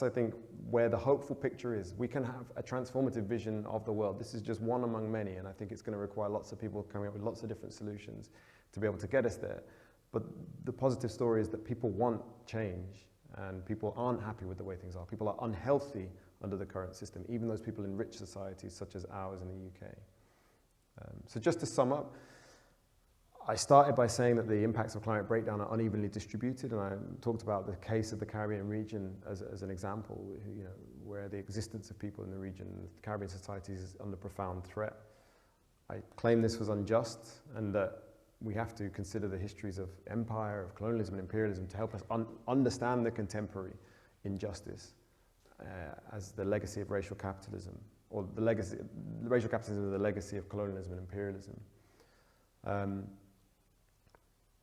I think, where the hopeful picture is. We can have a transformative vision of the world. This is just one among many, and I think it's going to require lots of people coming up with lots of different solutions to be able to get us there. But the positive story is that people want change, and people aren't happy with the way things are. People are unhealthy under the current system, even those people in rich societies such as ours in the UK. So just to sum up, I started by saying that the impacts of climate breakdown are unevenly distributed, and I talked about the case of the Caribbean region as an example, you know, where the existence of people in the region, the Caribbean societies, is under profound threat. I claim this was unjust, and that we have to consider the histories of empire, of colonialism and imperialism to help us understand the contemporary injustice as the legacy of racial capitalism, or racial capitalism is the legacy of colonialism and imperialism.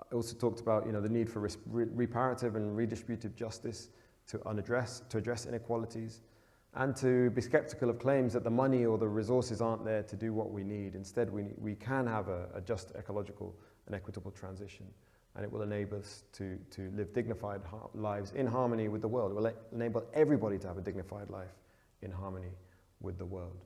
I also talked about, you know, the need for reparative and redistributive justice to address inequalities, and to be skeptical of claims that the money or the resources aren't there to do what we need. Instead, we can have a just, ecological and equitable transition, and it will enable us to live dignified lives in harmony with the world. It will enable everybody to have a dignified life in harmony with the world.